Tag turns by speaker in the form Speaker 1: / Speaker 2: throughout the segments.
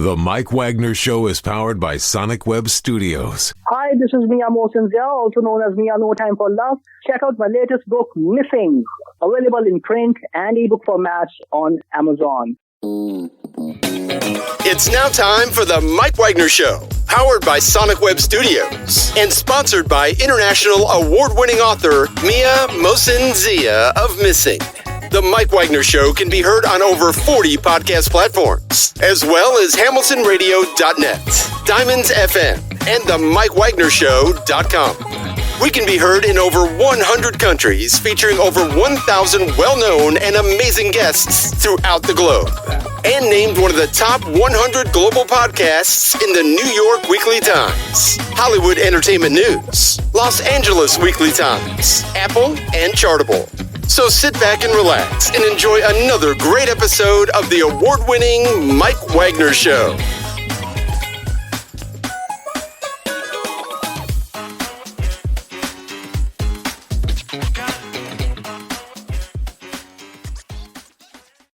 Speaker 1: The Mike Wagner Show is powered by Sonic Web Studios.
Speaker 2: Hi, this is Mia Mosinzia, also known as Mia No Time for Love. Check out my latest book, Missing, available in print and ebook formats on Amazon.
Speaker 3: It's now time for the Mike Wagner Show, powered by Sonic Web Studios and sponsored by international award-winning author Mia Mosinzia of Missing. The Mike Wagner Show can be heard on over 40 podcast platforms, as well as hamiltonradio.net, Diamonds FM, and the MikeWagnerShow.com. We can be heard in over 100 countries, featuring over 1,000 well-known and amazing guests throughout the globe. And named one of the top 100 global podcasts in the New York Weekly Times, Hollywood Entertainment News, Los Angeles Weekly Times, Apple, and Chartable. So sit back and relax and enjoy another great episode of the award-winning Mike Wagner Show.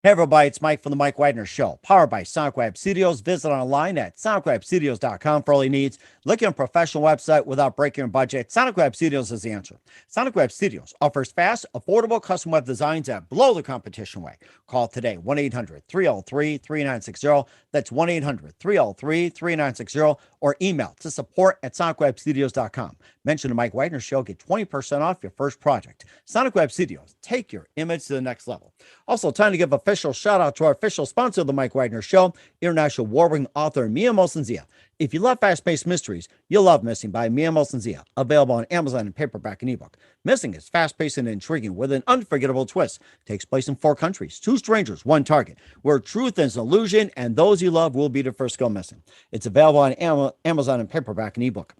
Speaker 4: Hey everybody, it's Mike from the Mike Wagner Show, powered by Sonic Web Studios. Visit online at sonicwebstudios.com for all your needs. Looking at a professional website without breaking your budget? Sonic Web Studios is the answer. Sonic Web Studios offers fast, affordable custom web designs that blow the competition away. Call today, 1-800-303-3960. That's 1-800-303-3960. Or email to support@sonicwebstudios.com. Mention the Mike Wagner Show, get 20% off your first project. Sonic Web Studios, take your image to the next level. Also, time to give official shout out to our official sponsor of the Mike Wagner Show, international award-winning author Mia Mosinzia. If you love fast-paced mysteries, you'll love Missing by Mia Mosinzia, available on Amazon in paperback and ebook. Missing is fast-paced and intriguing with an unforgettable twist. Takes place in 4 countries, 2 strangers, 1 target, where truth is an illusion and those you love will be the first to go missing. It's available on Amazon in paperback and ebook.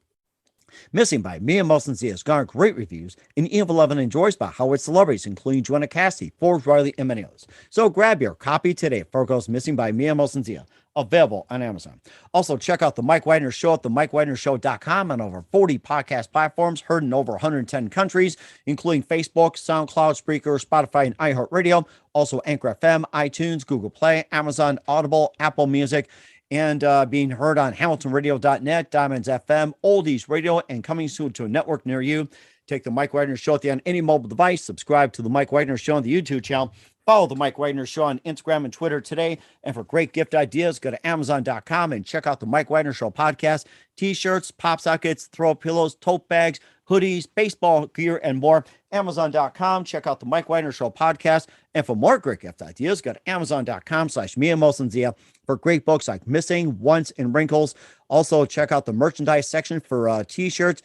Speaker 4: Missing by Mia Mosinzia has garnered great reviews and even loved and enjoyed by Hollywood celebrities, including Joanna Cassidy, Forbes Riley, and many others. So grab your copy today for Goes Missing by Mia Mosinzia, available on Amazon. Also, check out the Mike Wagner Show at themikewagnershow.com on over 40 podcast platforms, heard in over 110 countries, including Facebook, SoundCloud, Spreaker, Spotify, and iHeartradio. Also, Anchor FM, iTunes, Google Play, Amazon, Audible, Apple Music, and being heard on hamiltonradio.net, Diamonds FM, Oldies Radio, and coming soon to a network near you. Take the Mike Wagner Show on any mobile device. Subscribe to the Mike Wagner Show on the YouTube channel. Follow the Mike Wagner Show on Instagram and Twitter today. And for great gift ideas, go to Amazon.com and check out the Mike Wagner Show podcast. T-shirts, pop sockets, throw pillows, tote bags, hoodies, baseball gear, and more. Amazon.com. Check out the Mike Wagner Show podcast. And for more great gift ideas, go to Amazon.com/Mia Mosinzia for great books like Missing, Once, and Wrinkles. Also, check out the merchandise section for T-shirts,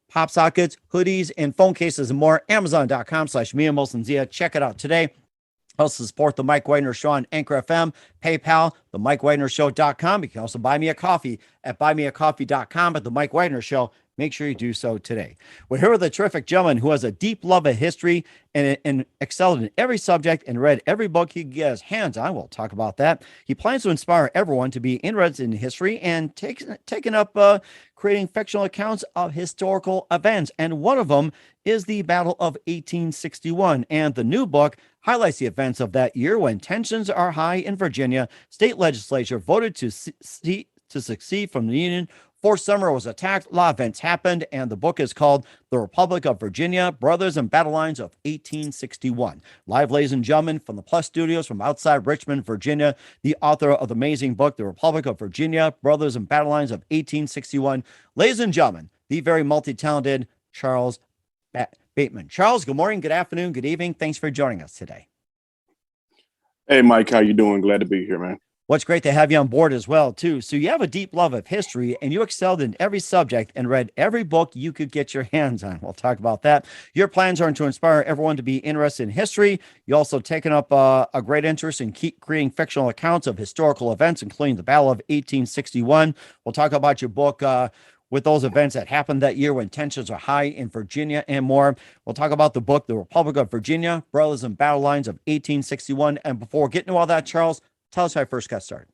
Speaker 4: pop sockets, hoodies, and phone cases and more. Amazon.com/Mia Mosinzia. Check it out today. Also support the Mike Wagner Show on Anchor FM, PayPal, the MikeWagnerShow.com. You can also buy me a coffee at buymeacoffee.com at the Mike Wagner Show. Make sure you do so today. We're here with a terrific gentleman who has a deep love of history and excelled in every subject and read every book he can get his hands on. We'll talk about that. He plans to inspire everyone to be interested in history and taking up creating fictional accounts of historical events. And one of them is the Battle of 1861. And the new book highlights the events of that year when tensions are high in Virginia. State legislature voted to succeed from the Union. Fort Sumter was attacked. A lot of events happened, and the book is called The Republic of Virginia, Brothers and Battlelines of 1861. Live, ladies and gentlemen, from the Plus Studios from outside Richmond, Virginia, the author of the amazing book, The Republic of Virginia, Brothers and Battlelines of 1861. Ladies and gentlemen, the very multi-talented Charles Bateman. Charles, good morning, good afternoon, good evening. Thanks for joining us today.
Speaker 5: Hey, Mike, how you doing? Glad to be here, man.
Speaker 4: Well, it's great to have you on board as well, too. So you have a deep love of history, and you excelled in every subject and read every book you could get your hands on. We'll talk about that. Your plans are to inspire everyone to be interested in history. You also taken up a great interest in creating fictional accounts of historical events, including the Battle of 1861. We'll talk about your book with those events that happened that year when tensions are high in Virginia and more. We'll talk about the book, The Republic of Virginia, Brothers and Battlelines of 1861. And before getting to all that, Charles, tell us how I first got started.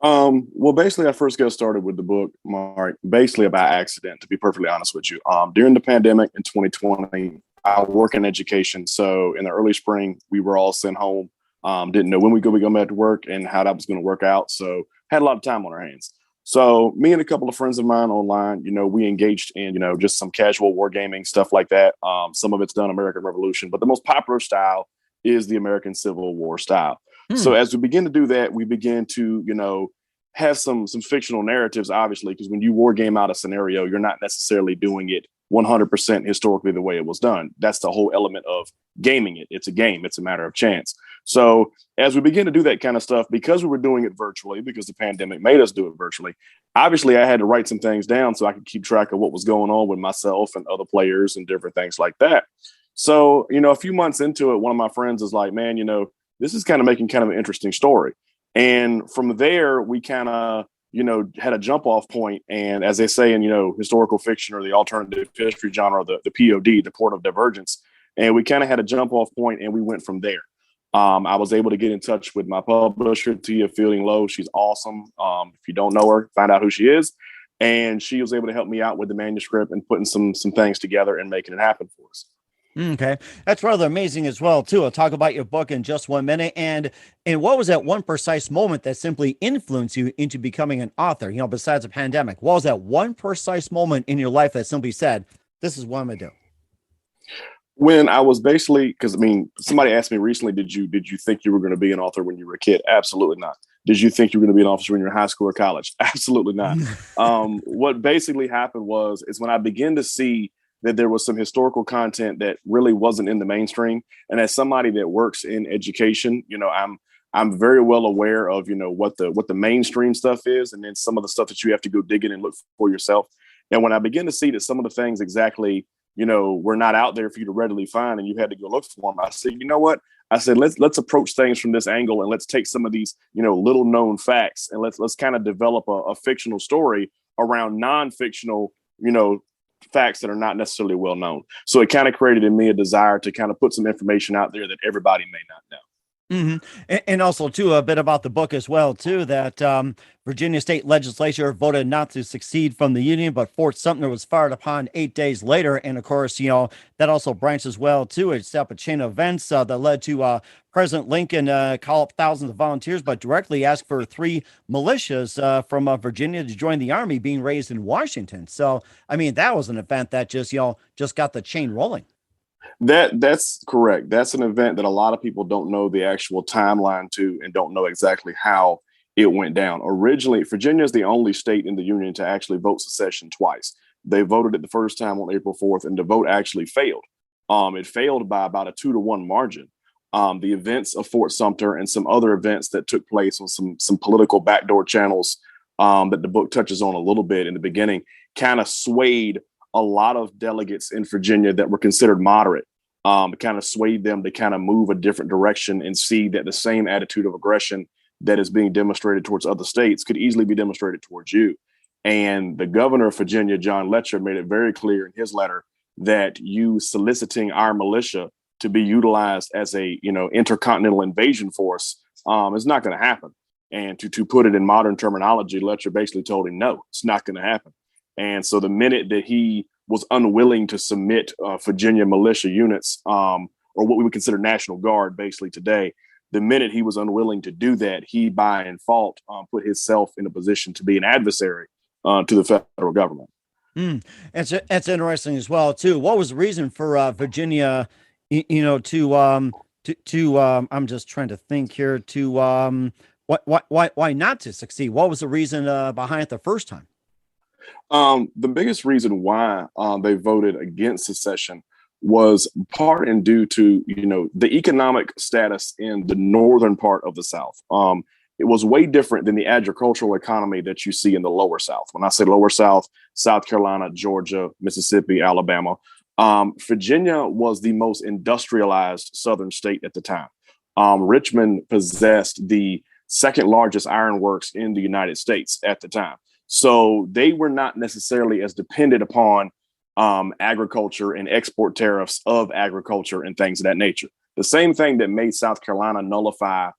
Speaker 5: Well, basically, I first got started with the book, Mark, basically by accident, to be perfectly honest with you. During the pandemic in 2020, I work in education. So in the early spring, we were all sent home Didn't know when we go back to work and how that was going to work out. So had a lot of time on our hands. So me and a couple of friends of mine online, we engaged in, just some casual wargaming, stuff like that. Some of it's done American Revolution, but the most popular style is the American Civil War style. So as we begin to do that, we begin to, have some fictional narratives, obviously, because when you war game out a scenario, you're not necessarily doing it 100% historically the way it was done. That's the whole element of gaming it. It's a game. It's a matter of chance. So as we begin to do that kind of stuff, because we were doing it virtually, because the pandemic made us do it virtually, obviously I had to write some things down so I could keep track of what was going on with myself and other players and different things like that. So, a few months into it, one of my friends is like, man, this is kind of making kind of an interesting story. And from there, we kind of, had a jump off point. And as they say in, historical fiction or the alternative history genre, the POD, the port of divergence. And we kind of had a jump off point and we went from there. I was able to get in touch with my publisher, Tia Fielding Lowe. She's awesome. If you don't know her, find out who she is. And she was able to help me out with the manuscript and putting some things together and making it happen for us.
Speaker 4: Okay. That's rather amazing as well, too. I'll talk about your book in just 1 minute. And what was that one precise moment that simply influenced you into becoming an author, besides a pandemic? What was that one precise moment in your life that simply said, this is what I'm going to do?
Speaker 5: When I was basically, because somebody asked me recently, did you think you were going to be an author when you were a kid? Absolutely not. Did you think you were going to be an author when you were in high school or college? Absolutely not. What basically happened is when I began to see that there was some historical content that really wasn't in the mainstream. And as somebody that works in education, I'm very well aware of, what the mainstream stuff is, and then some of the stuff that you have to go dig in and look for yourself. And when I begin to see that some of the things exactly, were not out there for you to readily find and you had to go look for them, I said, you know what? I said, let's approach things from this angle and let's take some of these, little known facts and let's kind of develop a fictional story around non-fictional, facts that are not necessarily well known. So it kind of created in me a desire to kind of put some information out there that everybody may not know.
Speaker 4: Mm-hmm. And also, too, a bit about the book as well, too, that Virginia state legislature voted not to secede from the Union, but Fort Sumter was fired upon 8 days later. And of course, that also branches well, too. It set up a chain of events that led to President Lincoln call up thousands of volunteers, but directly asked for 3 militias from Virginia to join the army being raised in Washington. So, that was an event that just got the chain rolling.
Speaker 5: That's correct. That's an event that a lot of people don't know the actual timeline to and don't know exactly how it went down. Originally, Virginia is the only state in the Union to actually vote secession twice. They voted it the first time on April 4th, and the vote actually failed. It failed by about a 2-to-1 margin. The events of Fort Sumter and some other events that took place on some political backdoor channels that the book touches on a little bit in the beginning kind of swayed a lot of delegates in Virginia that were considered moderate, kind of swayed them to kind of move a different direction and see that the same attitude of aggression that is being demonstrated towards other states could easily be demonstrated towards you. And the governor of Virginia, John Letcher, made it very clear in his letter that you soliciting our militia to be utilized as a, intercontinental invasion force is not going to happen. And to put it in modern terminology, Letcher basically told him, no, it's not going to happen. And so the minute that he was unwilling to submit Virginia militia units, or what we would consider National Guard basically today, the minute he was unwilling to do that, he by and fault put himself in a position to be an adversary to the federal government.
Speaker 4: That's interesting as well, too. What was the reason for Virginia, to I'm just trying to think here, why not to succeed? What was the reason behind it the first time?
Speaker 5: The biggest reason why they voted against secession was part and due to, the economic status in the northern part of the South. It was way different than the agricultural economy that you see in the lower South. When I say lower South, South Carolina, Georgia, Mississippi, Alabama, Virginia was the most industrialized southern state at the time. Richmond possessed the second largest ironworks in the United States at the time. So they were not necessarily as dependent upon agriculture and export tariffs of agriculture and things of that nature. The same thing that made South Carolina nullify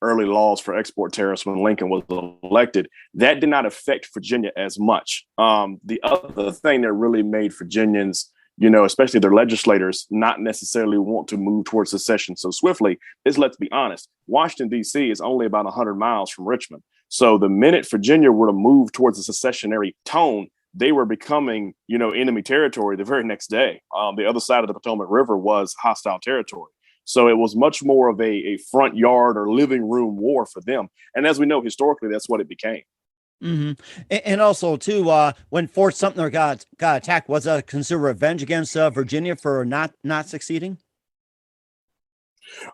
Speaker 5: early laws for export tariffs when Lincoln was elected, that did not affect Virginia as much. The other thing that really made Virginians, especially their legislators, not necessarily want to move towards secession so swiftly is, let's be honest, Washington, D.C. is only about 100 miles from Richmond. So the minute Virginia were to move towards a secessionary tone, they were becoming, enemy territory the very next day. The other side of the Potomac River was hostile territory. So it was much more of a front yard or living room war for them. And as we know, historically, that's what it became.
Speaker 4: Mm-hmm. And also, too, when Fort Sumter got attacked, was that considered revenge against Virginia for not succeeding?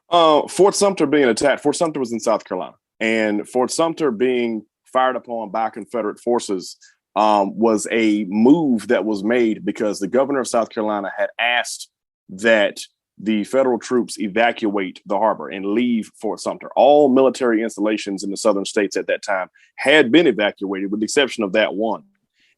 Speaker 5: Fort Sumter being attacked, Fort Sumter was in South Carolina, and Fort Sumter being fired upon by Confederate forces was a move that was made because the governor of South Carolina had asked that the federal troops evacuate the harbor and leave Fort Sumter. All military installations in the southern states at that time had been evacuated, with the exception of that one.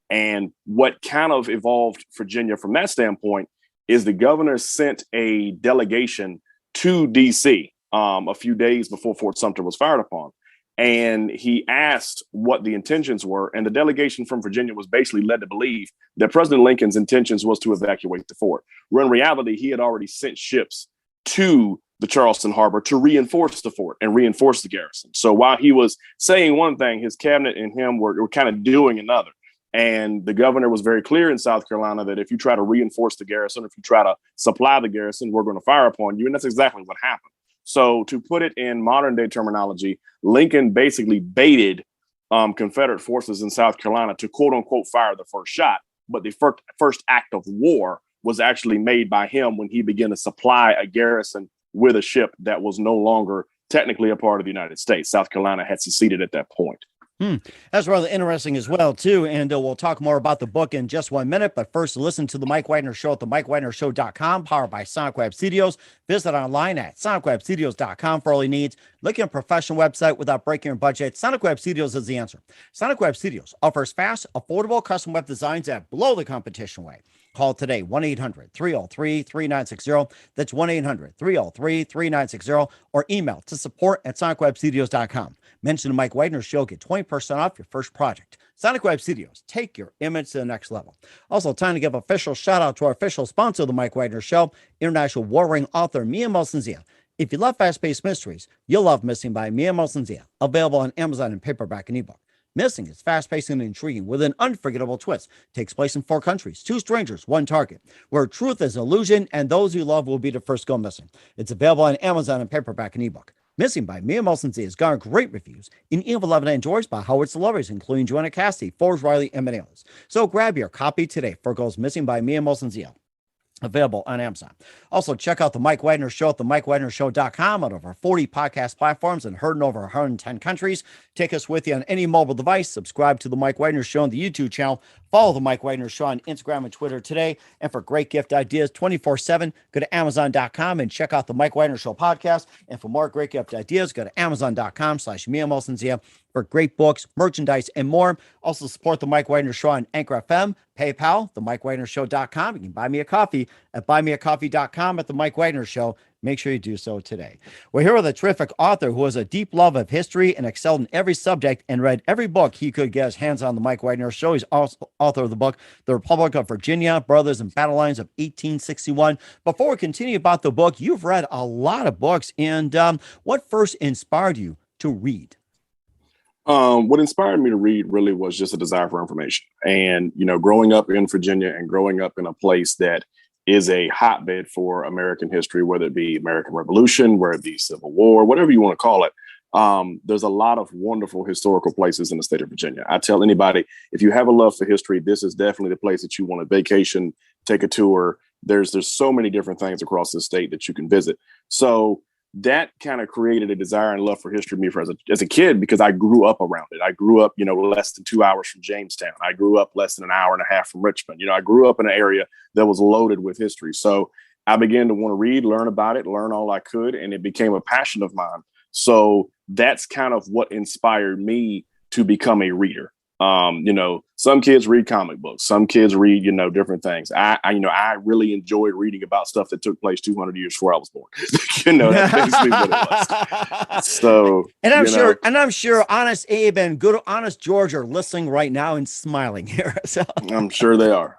Speaker 5: And what kind of evolved Virginia from that standpoint is the governor sent a delegation to D.C. A few days before Fort Sumter was fired upon. And he asked what the intentions were. And the delegation from Virginia was basically led to believe that President Lincoln's intentions was to evacuate the fort. Where in reality, he had already sent ships to the Charleston harbor to reinforce the fort and reinforce the garrison. So while he was saying one thing, his cabinet and him were kind of doing another. And the governor was very clear in South Carolina that if you try to reinforce the garrison, if you try to supply the garrison, we're going to fire upon you. And that's exactly what happened. So to put it in modern day terminology, Lincoln basically baited Confederate forces in South Carolina to quote unquote fire the first shot. But the first act of war was actually made by him when he began to supply a garrison with a ship that was no longer technically a part of the United States. South Carolina had seceded at that point.
Speaker 4: That's rather interesting as well, too. And we'll talk more about the book in just 1 minute. But first, listen to The Mike Widener Show at themikewidnershow.com, powered by Sonic Web Studios. Visit online at sonicwebstudios.com for all your needs. Look at a professional website without breaking your budget. Sonic Web Studios is the answer. Sonic Web Studios offers fast, affordable custom web designs that blow the competition away. Call today, 1-800-303-3960. That's 1-800-303-3960. Or email to support@sonicwebstudios.com. Mention the Mike Widener Show. Get 20% off your first project. Sonic Web Studios. Take your image to the next level. Also, time to give official shout out to our official sponsor of the Mike Widener Show, international warring author Mia Molson-Zia. If you love fast-paced mysteries, you'll love Missing by Mia Molson-Zia. Available on Amazon in paperback and ebook. Missing is fast-paced and intriguing with an unforgettable twist. Takes place in 4 countries, 2 strangers, 1 target, where truth is illusion and those you love will be the first to go missing. It's available on Amazon in paperback and ebook. Missing by Mia Molson-Zia has garnered great reviews in Evil 11 and enjoyed by Howard celebrities, including Joanna Cassidy, Forbes Riley, and many others. So grab your copy today for Goes Missing by Mia Molson-Zia. Available on Amazon. Also, check out The Mike Widener Show at themikewidnershow.com on over 40 podcast platforms and heard in over 110 countries. Take us with you on any mobile device. Subscribe to The Mike Widener Show on the YouTube channel. Follow The Mike Widener Show on Instagram and Twitter today. And for great gift ideas 24/7, go to Amazon.com and check out The Mike Widener Show podcast. And for more great gift ideas, go to Amazon.com/Mia Molson-Zia for great books, merchandise, and more. Also support The Mike Widener Show on Anchor FM, PayPal, themikewidnershow.com. You can buy me a coffee at buymeacoffee.com at The Mike Widener Show. Make sure you do so today. We're here with a terrific author who has a deep love of history and excelled in every subject and read every book he could get his hands on. The Mike Widener Show. He's also author of the book, The Republic of Virginia, Brothers and Battlelines of 1861. Before we continue about the book, you've read a lot of books. And what first inspired you to read?
Speaker 5: What inspired me to read really was just a desire for information. And, growing up in Virginia and growing up in a place that is a hotbed for American history, whether it be American Revolution, whether it be Civil War, whatever you want to call it. There's a lot of wonderful historical places in the state of Virginia. I tell anybody, if you have a love for history, this is definitely the place that you want to vacation, take a tour. There's so many different things across the state that you can visit. So that kind of created a desire and love for history me as a kid, because I grew up around it. I grew up, less than 2 hours from Jamestown. I grew up less than an hour and a half from Richmond. I grew up in an area that was loaded with history. So I began to want to read, learn about it, learn all I could, and it became a passion of mine. So that's kind of what inspired me to become a reader. Some kids read comic books, some kids read, different things. I really enjoy reading about stuff that took place 200 years before I was born. That's basically what it was. So,
Speaker 4: and I'm sure Honest Abe and good Honest George are listening right now and smiling here. So.
Speaker 5: I'm sure they are.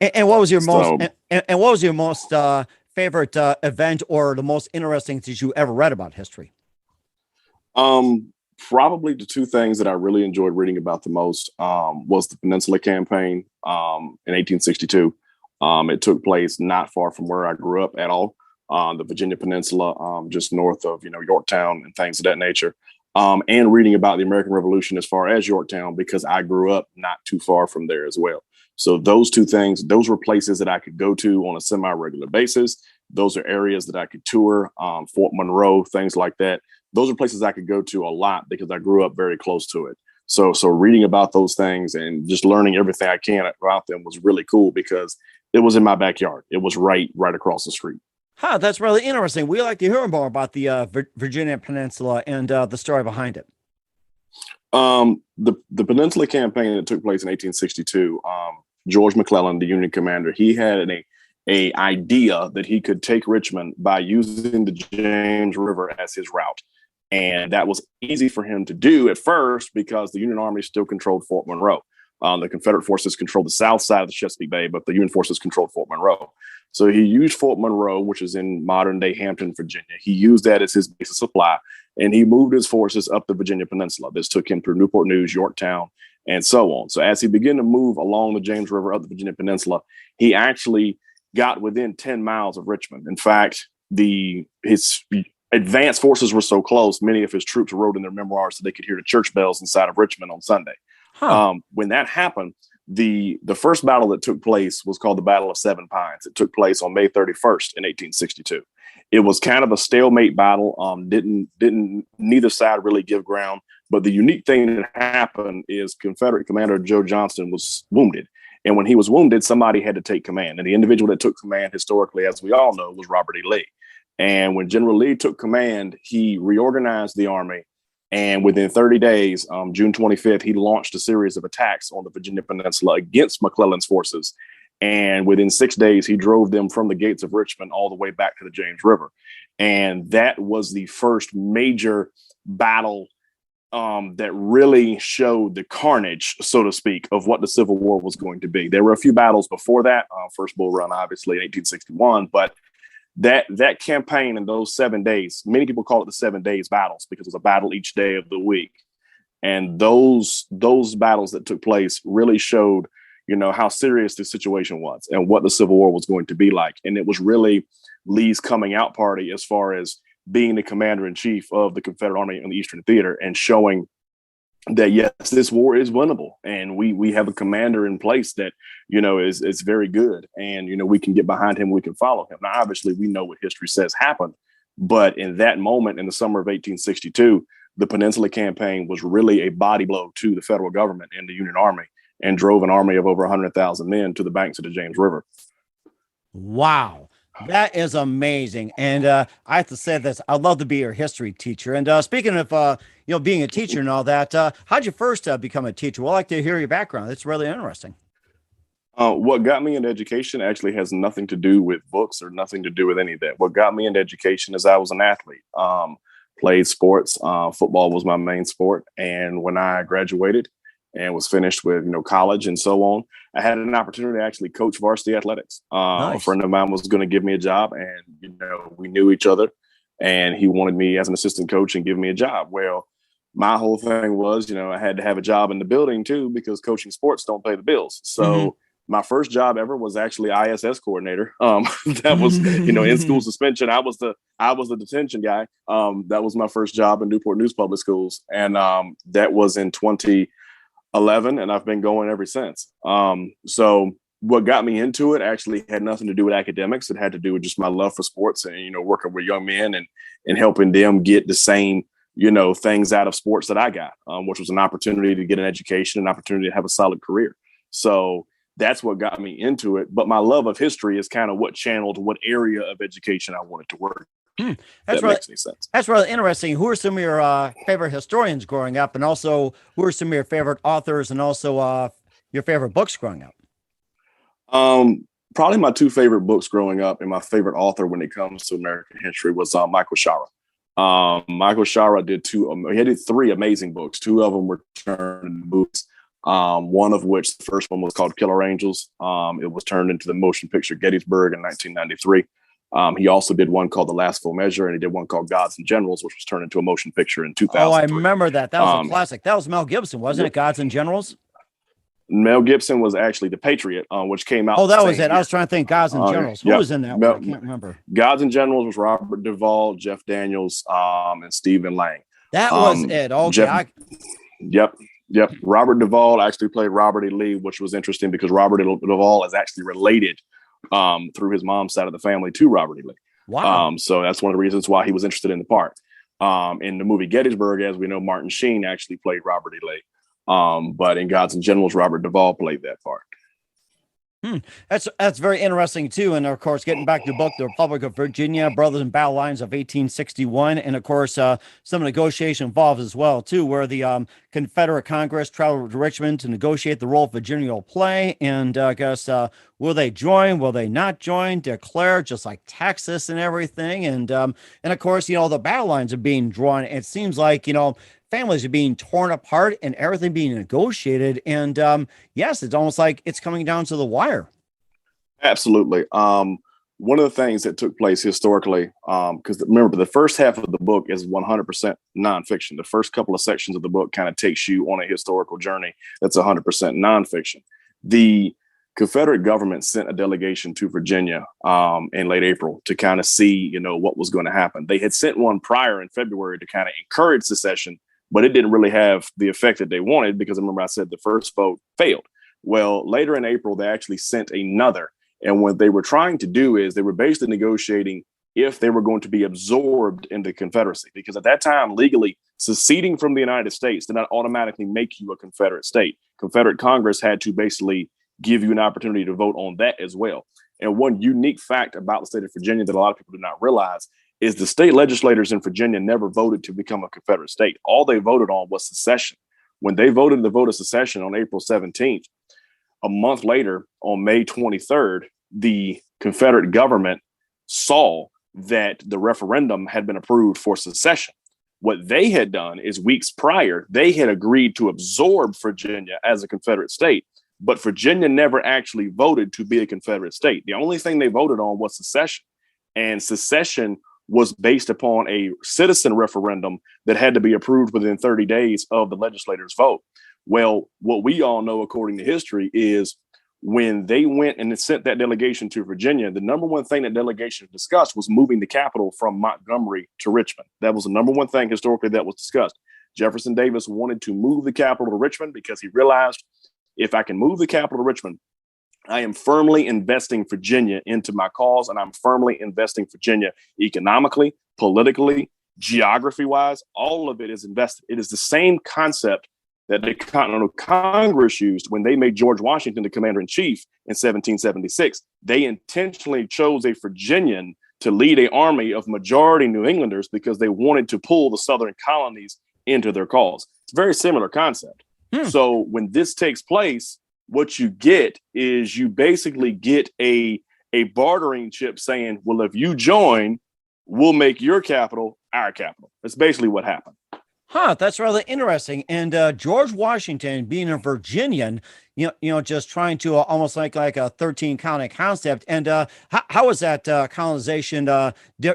Speaker 4: And what was your most
Speaker 5: So,
Speaker 4: and what was your most favorite event or the most interesting that you ever read about history?
Speaker 5: Probably the two things that I really enjoyed reading about the most was the Peninsula Campaign in 1862. It took place not far from where I grew up at all, the Virginia Peninsula, just north of Yorktown and things of that nature. And reading about the American Revolution as far as Yorktown, because I grew up not too far from there as well. So those two things, those were places that I could go to on a semi-regular basis. Those are areas that I could tour, Fort Monroe, things like that. Those are places I could go to a lot because I grew up very close to it. So reading about those things and just learning everything I can about them was really cool because it was in my backyard. It was right across the street.
Speaker 4: Huh, that's really interesting. We like to hear more about the Virginia Peninsula and the story behind it.
Speaker 5: The Peninsula Campaign that took place in 1862, George McClellan, the Union commander, he had a idea that he could take Richmond by using the James River as his route. And that was easy for him to do at first because the Union Army still controlled Fort Monroe. The Confederate forces controlled the south side of the Chesapeake Bay, but the Union forces controlled Fort Monroe. So he used Fort Monroe, which is in modern day Hampton, Virginia. He used that as his base of supply, and he moved his forces up the Virginia Peninsula. This took him through Newport News, Yorktown, and so on. So as he began to move along the James River up the Virginia Peninsula, he actually got within 10 miles of Richmond. In fact, his advanced forces were so close, many of his troops wrote in their memoirs that they could hear the church bells inside of Richmond on Sunday. Huh. When that happened, the first battle that took place was called the Battle of Seven Pines. It took place on May 31st in 1862. It was kind of a stalemate battle. Didn't neither side really give ground. But the unique thing that happened is Confederate Commander Joe Johnston was wounded. And when he was wounded, somebody had to take command. And the individual that took command historically, as we all know, was Robert E. Lee. And when General Lee took command, he reorganized the army. And within 30 days, June 25th, he launched a series of attacks on the Virginia Peninsula against McClellan's forces. And within 6 days, he drove them from the gates of Richmond all the way back to the James River. And that was the first major battle that really showed the carnage, so to speak, of what the Civil War was going to be. There were a few battles before that. First Bull Run, obviously, in 1861. But that campaign in those 7 days, many people call it the 7 days battles because it was a battle each day of the week. And those battles that took place really showed, how serious the situation was and what the Civil War was going to be like. And it was really Lee's coming out party as far as being the commander in chief of the Confederate Army on the Eastern Theater and showing that, yes, this war is winnable. And we have a commander in place that, is very good. And, we can get behind him. We can follow him. Now, obviously, we know what history says happened. But in that moment, in the summer of 1862, the Peninsula Campaign was really a body blow to the federal government and the Union Army and drove an army of over 100,000 men to the banks of the James River.
Speaker 4: Wow. That is amazing. And I have to say this, I'd love to be your history teacher. And speaking of, being a teacher and all that, how'd you first become a teacher? We'd like to hear your background. It's really interesting.
Speaker 5: What got me into education actually has nothing to do with books or nothing to do with any of that. What got me into education is I was an athlete, played sports. Football was my main sport. And when I graduated and was finished with, college and so on, I had an opportunity to actually coach varsity athletics. Nice. A friend of mine was going to give me a job and, we knew each other and he wanted me as an assistant coach and give me a job. Well, my whole thing was, I had to have a job in the building too, because coaching sports don't pay the bills. So my first job ever was actually ISS coordinator. That was, in school suspension. I was the detention guy. That was my first job in Newport News Public Schools. And that was in 2011, and I've been going ever since. So what got me into it actually had nothing to do with academics. It had to do with just my love for sports and, working with young men and helping them get the same, things out of sports that I got, which was an opportunity to get an education, an opportunity to have a solid career. So that's what got me into it. But my love of history is kind of what channeled what area of education I wanted to work. That makes any sense. That's
Speaker 4: really interesting. Who are some of your favorite historians growing up? And also, who are some of your favorite authors and also your favorite books growing up?
Speaker 5: Probably my two favorite books growing up and my favorite author when it comes to American history was Michael Shara. Michael Shara did three amazing books. Two of them were turned into movies. one of which the first one was called Killer Angels. It was turned into the motion picture Gettysburg in 1993. He also did one called The Last Full Measure, and he did one called Gods and Generals, which was turned into a motion picture in 2000.
Speaker 4: Oh, I remember that. That was a classic. That was Mel Gibson, wasn't it? Gods and Generals?
Speaker 5: Mel Gibson was actually The Patriot, which came out.
Speaker 4: Oh, that was it. I was trying to think Gods and Generals. Who was in that one? I can't remember.
Speaker 5: Gods and Generals was Robert Duvall, Jeff Daniels, and Stephen Lang.
Speaker 4: That was it. Okay.
Speaker 5: Yep. Robert Duvall actually played robertelee, which was interesting because Robert Duvall is actually related through his mom's side of the family to robertelee.
Speaker 4: Wow.
Speaker 5: So that's one of the reasons why he was interested in the part. In the movie Gettysburg, as we know, Martin Sheen actually played robertelee. But in Gods and Generals, Robert Duvall played that part.
Speaker 4: That's very interesting too. And of course, getting back to the book, The Republic of Virginia, Brothers and Battlelines of 1861. And of course, some negotiation involved as well too, where the Confederate Congress traveled to Richmond to negotiate the role Virginia will play. And I guess, will they join? Will they not join? Declare, just like Texas and everything. And of course, the battle lines are being drawn. It seems like, families are being torn apart and everything being negotiated. And yes, it's almost like it's coming down to the wire.
Speaker 5: Absolutely. One of the things that took place historically, because remember, the first half of the book is 100% nonfiction. The first couple of sections of the book kind of takes you on a historical journey that's 100% nonfiction. The Confederate government sent a delegation to Virginia in late April to kind of see, what was going to happen. They had sent one prior in February to kind of encourage secession, but it didn't really have the effect that they wanted because remember I said the first vote failed. Well, later in April, they actually sent another. And what they were trying to do is they were basically negotiating if they were going to be absorbed in the Confederacy, because at that time, legally, seceding from the United States did not automatically make you a Confederate state. Confederate Congress had to basically give you an opportunity to vote on that as well. And one unique fact about the state of Virginia that a lot of people do not realize is the state legislators in Virginia never voted to become a Confederate state. All they voted on was secession. When they voted the vote of secession on April 17th, a month later, on May 23rd, the Confederate government saw that the referendum had been approved for secession. What they had done is weeks prior, they had agreed to absorb Virginia as a Confederate state, but Virginia never actually voted to be a Confederate state. The only thing they voted on was secession, and secession was based upon a citizen referendum that had to be approved within 30 days of the legislators' vote. Well, what we all know, according to history, is when they went and sent that delegation to Virginia, the number one thing that delegation discussed was moving the capital from Montgomery to Richmond. That was the number one thing historically that was discussed. Jefferson Davis wanted to move the capital to Richmond because he realized, if I can move the capital to Richmond, I am firmly investing Virginia into my cause, and I'm firmly investing Virginia economically, politically, geography-wise. All of it is invested. It is the same concept that the Continental Congress used when they made George Washington the commander-in-chief in 1776. They intentionally chose a Virginian to lead an army of majority New Englanders because they wanted to pull the Southern colonies into their cause. It's a very similar concept. So when this takes place, what you get is you basically get a bartering chip saying, well, if you join, we'll make your capital our capital. That's basically what happened.
Speaker 4: That's rather interesting. And George Washington, being a Virginian, just trying to almost like a 13 colony concept. And how is that colonization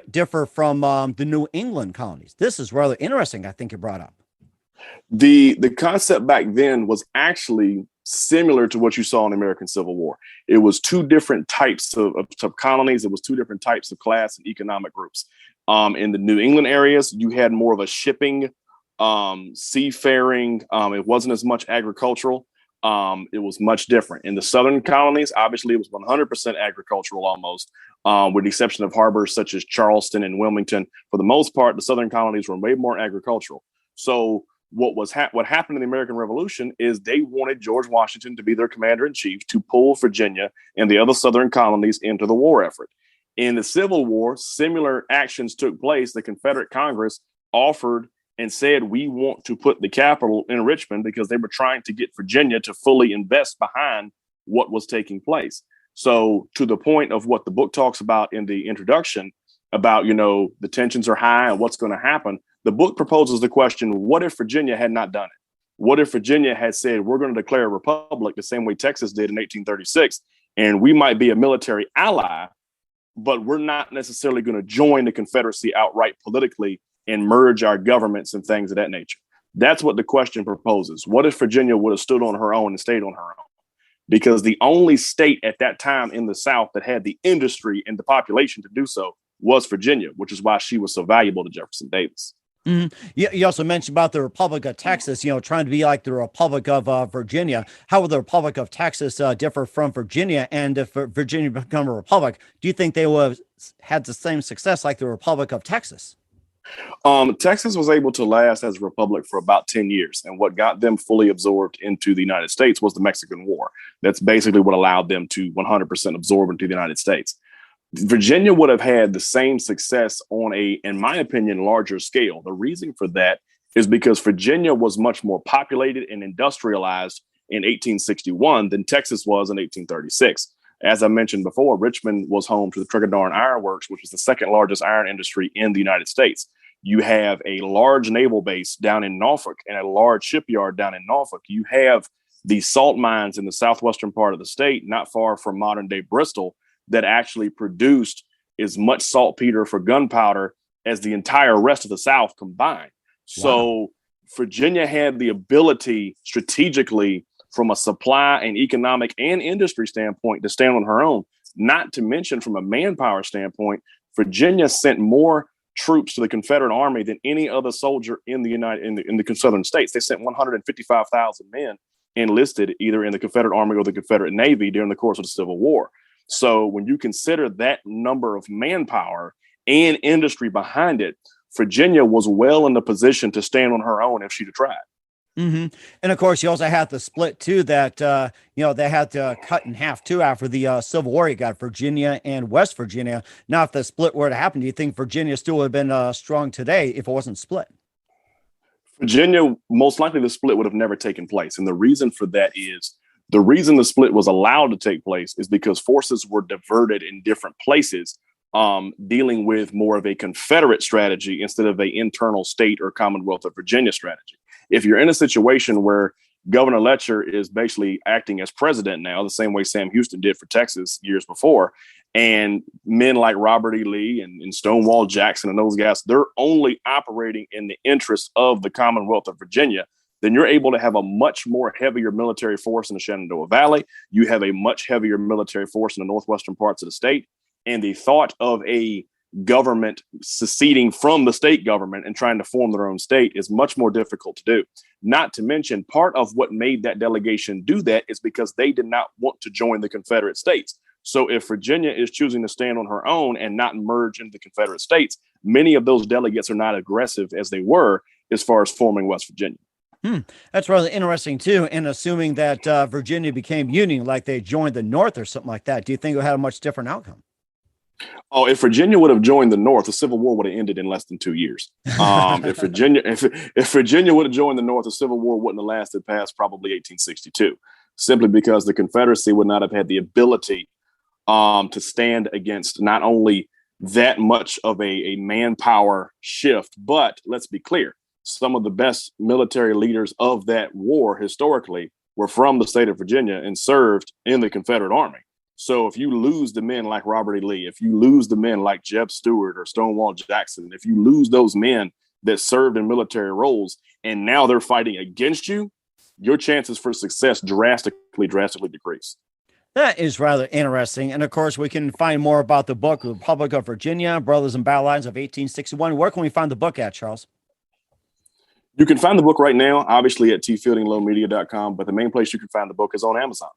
Speaker 4: differ from the New England colonies? This is rather interesting, I think you brought up.
Speaker 5: The concept back then was actually similar to what you saw in the American Civil War. It was two different types of colonies. It was two different types of class and economic groups. In the New England areas, you had more of a shipping, seafaring. It wasn't as much agricultural. It was much different. In the Southern colonies, obviously, it was 100% agricultural almost, with the exception of harbors such as Charleston and Wilmington. For the most part, the Southern colonies were way more agricultural. So what happened in the American Revolution is they wanted George Washington to be their commander-in-chief to pull Virginia and the other Southern colonies into the war effort. In the Civil War, similar actions took place. The Confederate Congress offered and said, we want to put the capital in Richmond because they were trying to get Virginia to fully invest behind what was taking place. So to the point of what the book talks about in the introduction about, the tensions are high and what's going to happen, the book proposes the question, what if Virginia had not done it? What if Virginia had said, we're going to declare a republic the same way Texas did in 1836, and we might be a military ally, but we're not necessarily going to join the Confederacy outright politically and merge our governments and things of that nature? That's what the question proposes. What if Virginia would have stood on her own and stayed on her own? Because the only state at that time in the South that had the industry and the population to do so was Virginia, which is why she was so valuable to Jefferson Davis.
Speaker 4: Mm-hmm. You also mentioned about the Republic of Texas, trying to be like the Republic of Virginia. How would the Republic of Texas differ from Virginia? And if Virginia become a republic, do you think they would have had the same success like the Republic of Texas?
Speaker 5: Texas was able to last as a republic for about 10 years. And what got them fully absorbed into the United States was the Mexican War. That's basically what allowed them to 100% absorb into the United States. Virginia would have had the same success on a, in my opinion, larger scale. The reason for that is because Virginia was much more populated and industrialized in 1861 than Texas was in 1836. As I mentioned before, Richmond was home to the Trickadorn Iron Works, which was the second largest iron industry in the United States. You have a large naval base down in Norfolk and a large shipyard down in Norfolk. You have the salt mines in the southwestern part of the state, not far from modern day Bristol, that actually produced as much saltpeter for gunpowder as the entire rest of the South combined. So Virginia had the ability strategically from a supply and economic and industry standpoint to stand on her own. Not to mention from a manpower standpoint, Virginia sent more troops to the Confederate Army than any other soldier in the in the southern states. They sent 155,000 men enlisted either in the Confederate Army or the Confederate Navy during the course of the Civil War. So when you consider that number of manpower and industry behind it, Virginia was well in the position to stand on her own if she'd have tried.
Speaker 4: Mm-hmm. And of course, you also had the split too that, they had to cut in half too after the Civil War. You got Virginia and West Virginia. Now, if the split were to happen, do you think Virginia still would have been strong today if it wasn't split?
Speaker 5: Virginia, most likely the split would have never taken place. And the reason for that is the reason the split was allowed to take place is because forces were diverted in different places, dealing with more of a Confederate strategy instead of an internal state or Commonwealth of Virginia strategy. If you're in a situation where Governor Letcher is basically acting as president now, the same way Sam Houston did for Texas years before, and men like Robert E. Lee and Stonewall Jackson and those guys, they're only operating in the interests of the Commonwealth of Virginia, then you're able to have a much more heavier military force in the Shenandoah Valley. You have a much heavier military force in the northwestern parts of the state. And the thought of a government seceding from the state government and trying to form their own state is much more difficult to do. Not to mention, part of what made that delegation do that is because they did not want to join the Confederate States. So if Virginia is choosing to stand on her own and not merge into the Confederate States, many of those delegates are not aggressive as they were as far as forming West Virginia.
Speaker 4: That's rather interesting, too. And assuming that Virginia became Union, like they joined the North or something like that, do you think it would have a much different outcome?
Speaker 5: Oh, if Virginia would have joined the North, the Civil War would have ended in less than 2 years. If Virginia would have joined the North, the Civil War wouldn't have lasted past probably 1862, simply because the Confederacy would not have had the ability to stand against not only that much of a manpower shift, but let's be clear, some of the best military leaders of that war historically were from the state of Virginia and served in the Confederate Army. So if you lose the men like Robert E. Lee, if you lose the men like Jeb Stuart or Stonewall Jackson, if you lose those men that served in military roles and now they're fighting against you, your chances for success drastically decrease.
Speaker 4: That is rather interesting. And of course, we can find more about the book, Republic of Virginia, Brothers and Battlelines of 1861. Where can we find the book at, Charles?
Speaker 5: You can find the book right now, obviously at tfieldinglowemedia.com, but the main place you can find the book is on Amazon.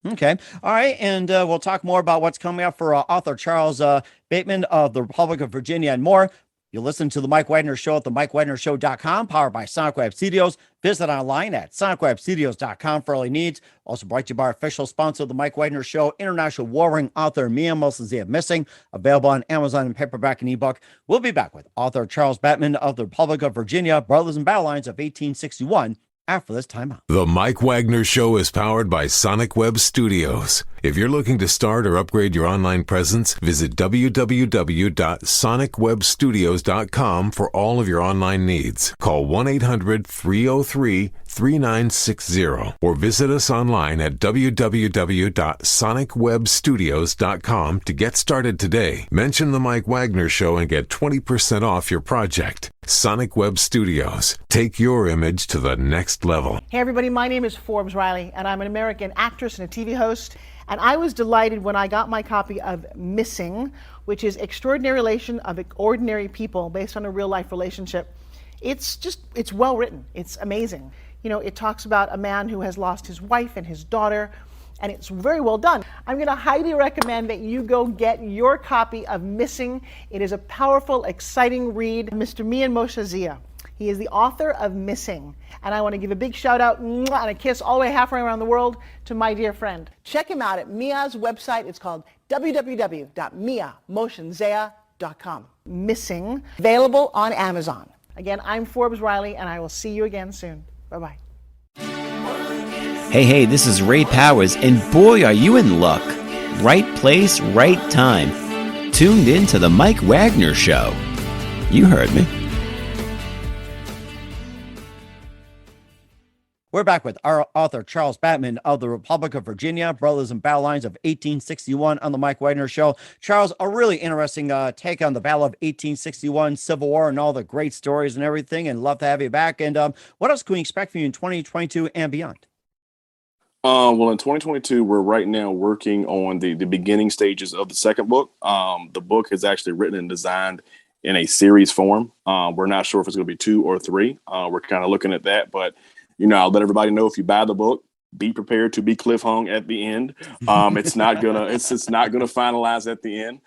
Speaker 4: Okay. All right. And we'll talk more about what's coming up for author Charles Bateman of the Republic of Virginia and more. You'll listen to The Mike Wagner Show at themikewagnershow.com, powered by Sonic Web Studios. Visit online at sonicwebstudios.com for all your needs. Also brought to you by our official sponsor of The Mike Wagner Show, international warring author Mia Moses Missing, available on Amazon in paperback and ebook. We'll be back with author Charles Batman of the Republic of Virginia, Brothers and Battlelines of 1861 after this time out.
Speaker 1: The Mike Wagner Show is powered by Sonic Web Studios. If you're looking to start or upgrade your online presence, visit www.sonicwebstudios.com for all of your online needs. Call 1-800-303-3960 or visit us online at www.sonicwebstudios.com to get started today. Mention the Mike Wagner Show and get 20% off your project. Sonic Web Studios. Take your image to the next level.
Speaker 6: Hey everybody, my name is Forbes Riley and I'm an American actress and a TV host. And I was delighted when I got my copy of Missing, which is Extraordinary Relation of Ordinary People based on a real life relationship. It's well written. It's amazing. You know, it talks about a man who has lost his wife and his daughter, and it's very well done. I'm going to highly recommend that you go get your copy of Missing. It is a powerful, exciting read. Mr. Mian Moshe Zia. He is the author of Missing. And I want to give a big shout out and a kiss all the way halfway around the world to my dear friend. Check him out at Mia's website. It's called www.miamotionsea.com. Missing, available on Amazon. Again, I'm Forbes Riley, and I will see you again soon. Bye-bye.
Speaker 7: Hey, this is Ray Powers, and boy, are you in luck. Right place, right time. Tuned in to the Mike Wagner Show. You heard me.
Speaker 4: We're back with our author, Charles Batman of the Republic of Virginia, Brothers and Battlelines of 1861 on the Mike Wagner Show. Charles, a really interesting take on the Battle of 1861, Civil War, and all the great stories and everything, and love to have you back. And what else can we expect from you in 2022 and beyond?
Speaker 5: Well, in 2022, we're right now working on the beginning stages of the second book. The book is actually written and designed in a series form. We're not sure if it's going to be 2 or 3. We're kind of looking at that, but you know, I'll let everybody know if you buy the book, be prepared to be cliffhung at the end. It's not gonna finalize at the end.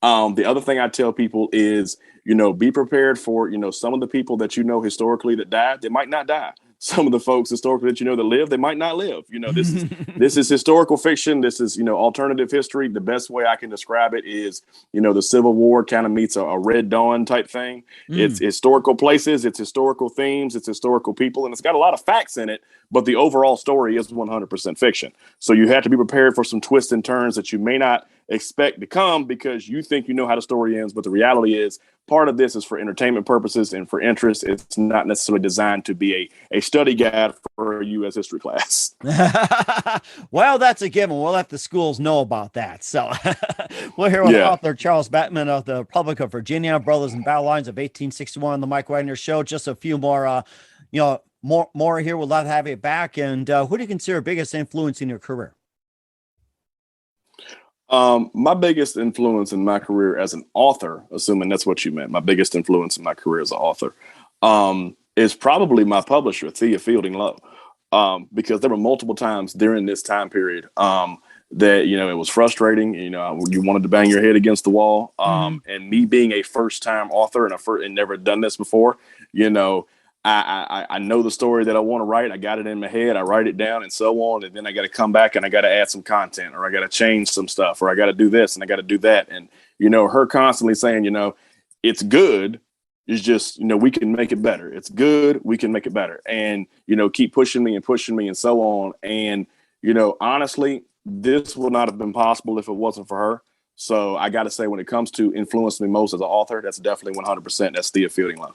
Speaker 5: The other thing I tell people is, you know, be prepared for, you know, some of the people that you know historically that died, they might not die. Some of the folks historically that you know that live, they might not live. You know, this is historical fiction. This is, you know, alternative history. The best way I can describe it is, you know, the Civil War kind of meets a Red Dawn type thing. It's historical places, it's historical themes, it's historical people, and it's got a lot of facts in it, but the overall story is 100% fiction. So you have to be prepared for some twists and turns that you may not expect to come because you think you know how the story ends, but the reality is part of this is for entertainment purposes and for interest. It's not necessarily designed to be a study guide for a U.S. history class.
Speaker 4: Well, that's a given. We'll let the schools know about that. So we're here with author Charles Batman of the Republic of Virginia, Brothers and Battlelines of 1861 on the Mike Wagner Show. Just a few more, more here. We'd love to have you back. And who do you consider biggest influence in your career?
Speaker 5: My biggest influence in my career as an author, assuming that's what you meant, my biggest influence in my career as an author, is probably my publisher, Fielding Lowe, because there were multiple times during this time period that, you know, it was frustrating. You know, you wanted to bang your head against the wall. And me being a first-time author and never done this before, you know, I know the story that I want to write. I got it in my head. I write it down and so on. And then I got to come back and I got to add some content, or I got to change some stuff, or I got to do this and I got to do that. And, you know, her constantly saying, you know, it's good. It's just, you know, we can make it better. It's good. We can make it better. And, you know, keep pushing me and so on. And, you know, honestly, this would not have been possible if it wasn't for her. So I got to say, when it comes to influencing me most as an author, that's definitely 100%. That's Fielding Lowe.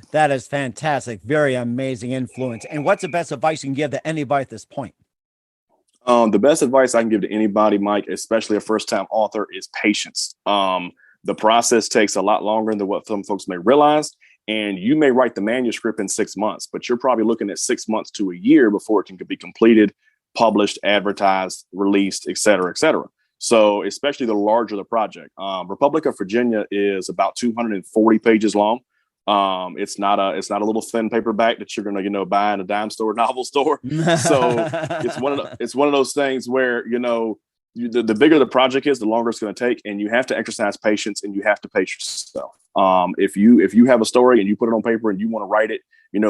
Speaker 4: That is fantastic. Very amazing influence. And what's the best advice you can give to anybody at this point?
Speaker 5: The best advice I can give to anybody, Mike, especially a first-time author, is patience. The process takes a lot longer than what some folks may realize. And you may write the manuscript in 6 months, but you're probably looking at 6 months to a year before it can be completed, published, advertised, released, et cetera, et cetera. So especially the larger the project. Republic of Virginia is about 240 pages long. It's not a little thin paperback that you're gonna buy in a dime store, novel store. So it's one of those things where the bigger the project is, the longer it's going to take, and you have to exercise patience and you have to pace yourself. If you have a story and you put it on paper and you want to write it,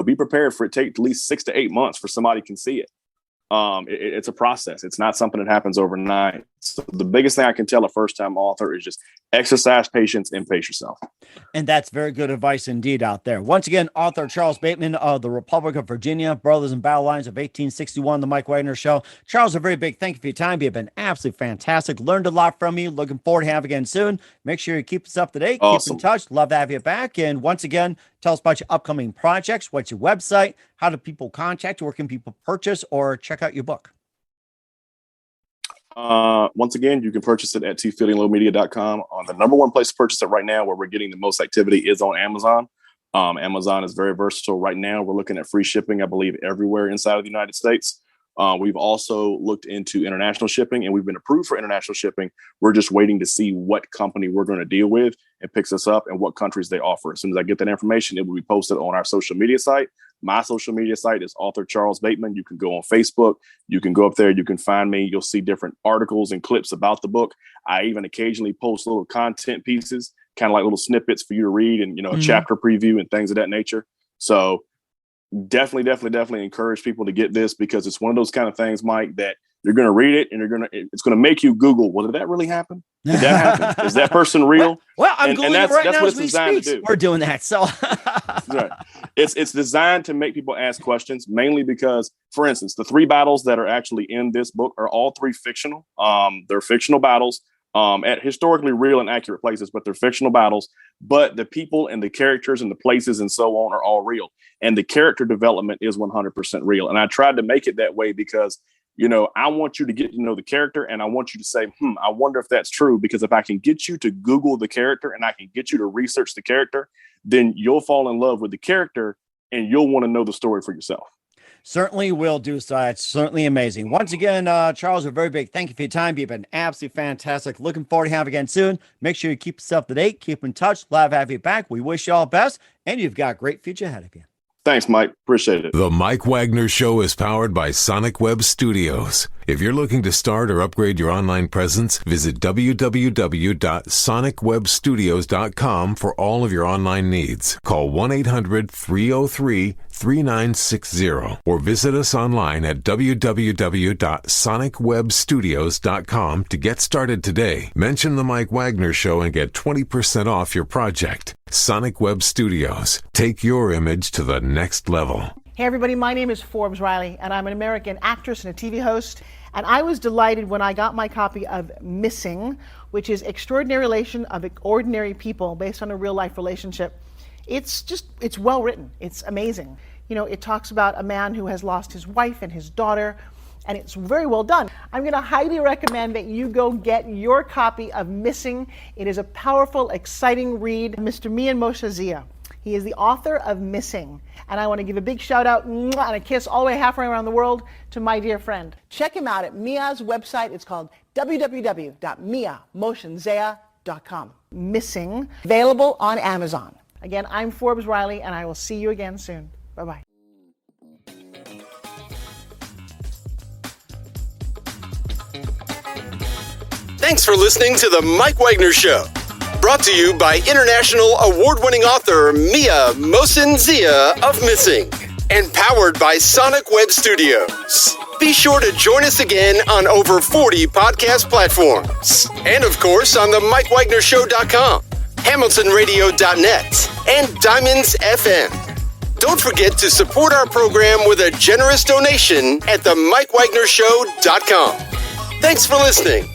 Speaker 5: be prepared for it to take at least 6 to 8 months for somebody can see it. It's a process. It's not something that happens overnight. So the biggest thing I can tell a first-time author is just exercise patience and pace yourself. And
Speaker 4: that's very good advice indeed out there. Once again, author Charles Bateman of The Republic of Virginia, Brothers in Battlelines of 1861, The Mike Wagner Show. Charles, a very big thank you for your time. You've been absolutely fantastic. Learned a lot from you. Looking forward to having you again soon. Make sure you keep us up to date.
Speaker 5: Awesome.
Speaker 4: Keep in touch. Love to have you back. And once again, tell us about your upcoming projects. What's your website? How do people contact you? Where can people purchase or check out your book?
Speaker 5: Once again, you can purchase it at tfieldinglowecompany.com. The number one place to purchase it right now, where we're getting the most activity, is on Amazon. Amazon is very versatile right now. We're looking at free shipping, I believe, everywhere inside of the United States. We've also looked into international shipping, and we've been approved for international shipping. We're just waiting to see what company we're going to deal with and picks us up and what countries they offer. As soon as I get that information, it will be posted on our social media site. My social media site is author Charles Bateman. You can go on Facebook. You can go up there. You can find me. You'll see different articles and clips about the book. I even occasionally post little content pieces, kind of like little snippets for you to read, and, a chapter preview and things of that nature. So definitely encourage people to get this, because it's one of those kind of things, Mike, that you're going to read it and it's going to make you Google, well, did that really happen? Did that happen? Is that person real?
Speaker 4: Well, I'm Googling it right now as we speak.
Speaker 5: To do.
Speaker 4: We're doing that. So
Speaker 5: right. It's designed to make people ask questions, mainly because, for instance, the 3 battles that are actually in this book are all 3 fictional. They're fictional battles at historically real and accurate places, but they're fictional battles. But the people and the characters and the places and so on are all real. And the character development is 100% real. And I tried to make it that way because, I want you to get to know the character, and I want you to say, I wonder if that's true, because if I can get you to Google the character and I can get you to research the character, then you'll fall in love with the character and you'll want to know the story for yourself.
Speaker 4: Certainly will do so. It's certainly amazing. Once again, Charles, a very big thank you for your time. You've been absolutely fantastic. Looking forward to having you again soon. Make sure you keep yourself up to date. Keep in touch. Love to have you back. We wish you all the best, and you've got a great future ahead of you.
Speaker 5: Thanks, Mike. Appreciate it.
Speaker 1: The Mike Wagner Show is powered by Sonic Web Studios. If you're looking to start or upgrade your online presence, visit www.sonicwebstudios.com for all of your online needs. Call 1-800-303-3960 or visit us online at www.sonicwebstudios.com to get started today. Mention the Mike Wagner Show and get 20% off your project. Sonic Web Studios. Take your image to the next level.
Speaker 6: Hey everybody, my name is Forbes Riley, and I'm an American actress and a TV host. And I was delighted when I got my copy of Missing, which is Extraordinary Relation of Ordinary People based on a real life relationship. It's well written. It's amazing. It talks about a man who has lost his wife and his daughter, and it's very well done. I'm going to highly recommend that you go get your copy of Missing. It is a powerful, exciting read. Mr. Mian Moshe Zia. He is the author of Missing. And I want to give a big shout out and a kiss all the way halfway around the world to my dear friend. Check him out at Mia's website. It's called www.miamotionsea.com. Missing, available on Amazon. Again, I'm Forbes Riley, and I will see you again soon. Bye-bye.
Speaker 3: Thanks for listening to The Mike Wagner Show. Brought to you by international award-winning author Mia Mohsen Zia of Missing, and powered by Sonic Web Studios. Be sure to join us again on over 40 podcast platforms, and of course on the MikeWagnerShow.com, HamiltonRadio.net, and Diamonds FM. Don't forget to support our program with a generous donation at the MikeWagnerShow.com. Thanks for listening.